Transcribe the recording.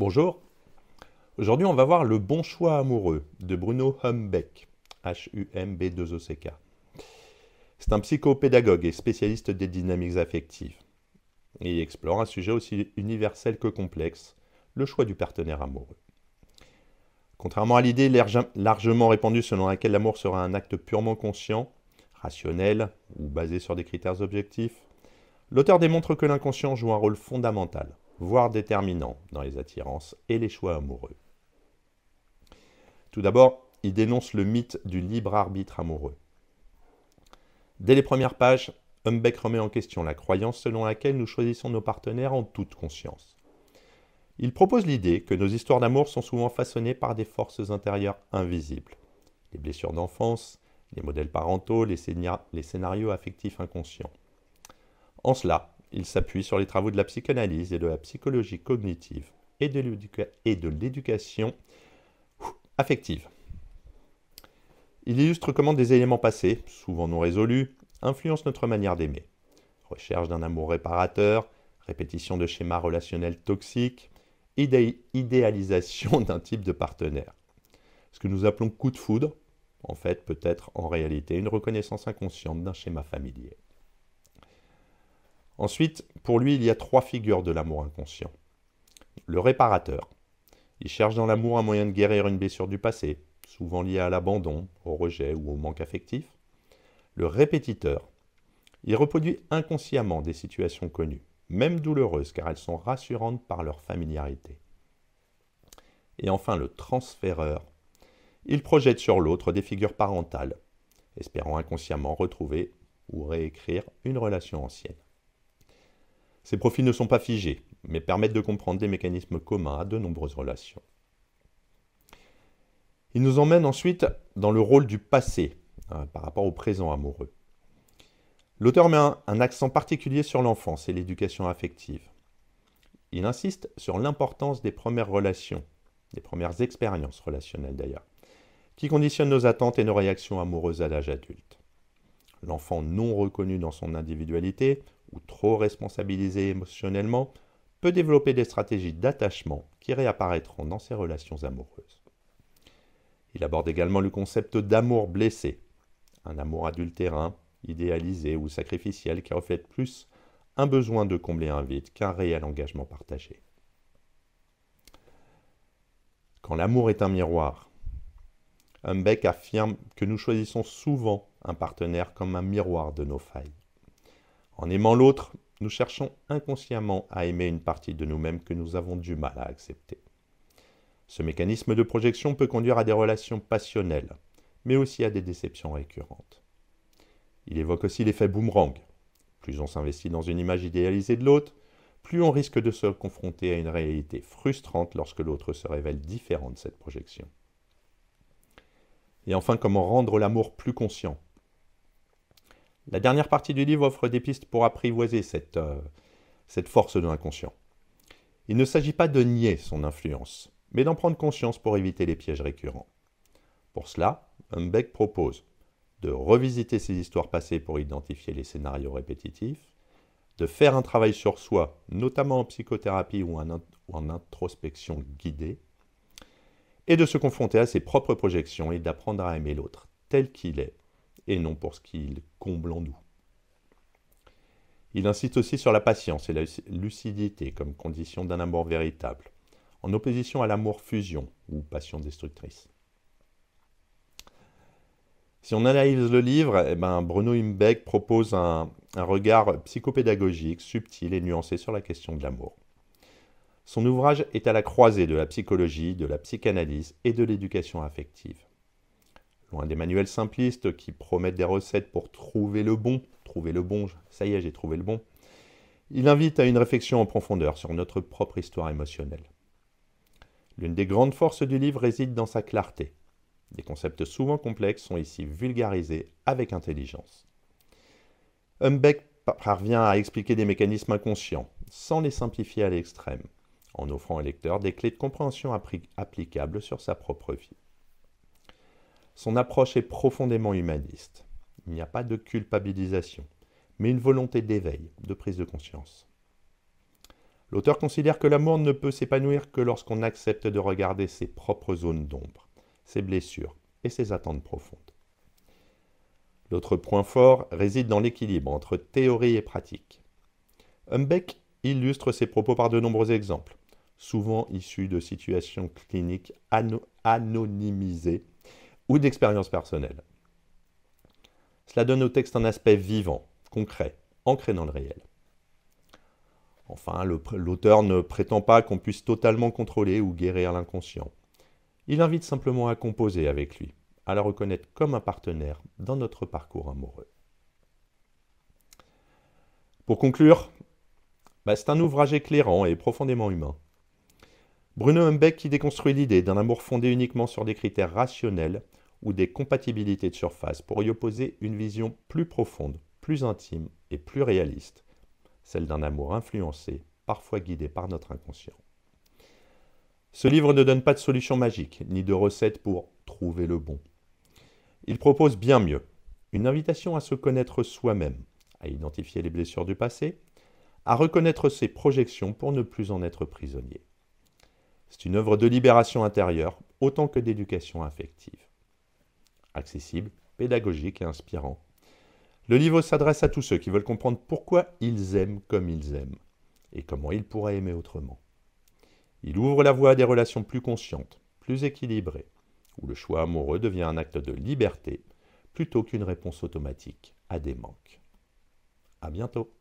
Bonjour, aujourd'hui on va voir Le bon choix amoureux de Bruno Humbeck, H-U-M-B-2-O-C-K. C'est un psychopédagogue et spécialiste des dynamiques affectives. Et il explore un sujet aussi universel que complexe, le choix du partenaire amoureux. Contrairement à l'idée largement répandue selon laquelle l'amour sera un acte purement conscient, rationnel ou basé sur des critères objectifs, l'auteur démontre que l'inconscient joue un rôle fondamental, voire déterminant, dans les attirances et les choix amoureux. Tout d'abord, il dénonce le mythe du libre arbitre amoureux. Dès les premières pages, Humbeck remet en question la croyance selon laquelle nous choisissons nos partenaires en toute conscience. Il propose l'idée que nos histoires d'amour sont souvent façonnées par des forces intérieures invisibles. Les blessures d'enfance, les modèles parentaux, les scénarios affectifs inconscients. En cela, il s'appuie sur les travaux de la psychanalyse et de la psychologie cognitive et de l'éducation affective. Il illustre comment des éléments passés, souvent non résolus, influencent notre manière d'aimer. Recherche d'un amour réparateur, répétition de schémas relationnels toxiques, idéalisation d'un type de partenaire. Ce que nous appelons coup de foudre, en fait, peut être en réalité une reconnaissance inconsciente d'un schéma familier. Ensuite, pour lui, il y a trois figures de l'amour inconscient. Le réparateur. Il cherche dans l'amour un moyen de guérir une blessure du passé, souvent liée à l'abandon, au rejet ou au manque affectif. Le répétiteur. Il reproduit inconsciemment des situations connues, même douloureuses car elles sont rassurantes par leur familiarité. Et enfin le transféreur. Il projette sur l'autre des figures parentales, espérant inconsciemment retrouver ou réécrire une relation ancienne. Ces profils ne sont pas figés, mais permettent de comprendre des mécanismes communs à de nombreuses relations. Il nous emmène ensuite dans le rôle du passé par rapport au présent amoureux. L'auteur met un accent particulier sur l'enfance et l'éducation affective. Il insiste sur l'importance des premières relations, des premières expériences relationnelles d'ailleurs, qui conditionnent nos attentes et nos réactions amoureuses à l'âge adulte. L'enfant non reconnu dans son individualité ou trop responsabilisé émotionnellement peut développer des stratégies d'attachement qui réapparaîtront dans ses relations amoureuses. Il aborde également le concept d'amour blessé, un amour adultérin, idéalisé ou sacrificiel qui reflète plus un besoin de combler un vide qu'un réel engagement partagé. Quand l'amour est un miroir, Humbeck affirme que nous choisissons souvent un partenaire comme un miroir de nos failles. En aimant l'autre, nous cherchons inconsciemment à aimer une partie de nous-mêmes que nous avons du mal à accepter. Ce mécanisme de projection peut conduire à des relations passionnelles, mais aussi à des déceptions récurrentes. Il évoque aussi l'effet boomerang. Plus on s'investit dans une image idéalisée de l'autre, plus on risque de se confronter à une réalité frustrante lorsque l'autre se révèle différent de cette projection. Et enfin, comment rendre l'amour plus conscient ? La dernière partie du livre offre des pistes pour apprivoiser cette force de l'inconscient. Il ne s'agit pas de nier son influence, mais d'en prendre conscience pour éviter les pièges récurrents. Pour cela, Humbeck propose de revisiter ses histoires passées pour identifier les scénarios répétitifs, de faire un travail sur soi, notamment en psychothérapie ou en introspection guidée, et de se confronter à ses propres projections et d'apprendre à aimer l'autre tel qu'il est, et non pour ce qu'il comble en nous. Il insiste aussi sur la patience et la lucidité comme condition d'un amour véritable, en opposition à l'amour fusion ou passion destructrice. Si on analyse le livre, Bruno Humbeck propose un regard psychopédagogique, subtil et nuancé sur la question de l'amour. Son ouvrage est à la croisée de la psychologie, de la psychanalyse et de l'éducation affective. Loin des manuels simplistes qui promettent des recettes pour trouver le bon, ça y est, j'ai trouvé le bon, il invite à une réflexion en profondeur sur notre propre histoire émotionnelle. L'une des grandes forces du livre réside dans sa clarté. Des concepts souvent complexes sont ici vulgarisés avec intelligence. Humbeck parvient à expliquer des mécanismes inconscients, sans les simplifier à l'extrême, en offrant au lecteur des clés de compréhension applicables sur sa propre vie. Son approche est profondément humaniste. Il n'y a pas de culpabilisation, mais une volonté d'éveil, de prise de conscience. L'auteur considère que l'amour ne peut s'épanouir que lorsqu'on accepte de regarder ses propres zones d'ombre, ses blessures et ses attentes profondes. L'autre point fort réside dans l'équilibre entre théorie et pratique. Humbeck illustre ses propos par de nombreux exemples, souvent issus de situations cliniques anonymisées ou d'expériences personnelles. Cela donne au texte un aspect vivant, concret, ancré dans le réel. Enfin, l'auteur ne prétend pas qu'on puisse totalement contrôler ou guérir l'inconscient. Il invite simplement à composer avec lui, à le reconnaître comme un partenaire dans notre parcours amoureux. Pour conclure, c'est un ouvrage éclairant et profondément humain. Bruno Humbeck qui déconstruit l'idée d'un amour fondé uniquement sur des critères rationnels ou des compatibilités de surface pour y opposer une vision plus profonde, plus intime et plus réaliste, celle d'un amour influencé, parfois guidé par notre inconscient. Ce livre ne donne pas de solution magique, ni de recette pour trouver le bon. Il propose bien mieux, une invitation à se connaître soi-même, à identifier les blessures du passé, à reconnaître ses projections pour ne plus en être prisonnier. C'est une œuvre de libération intérieure, autant que d'éducation affective. Accessible, pédagogique et inspirant, le livre s'adresse à tous ceux qui veulent comprendre pourquoi ils aiment comme ils aiment et comment ils pourraient aimer autrement. Il ouvre la voie à des relations plus conscientes, plus équilibrées, où le choix amoureux devient un acte de liberté plutôt qu'une réponse automatique à des manques. À bientôt.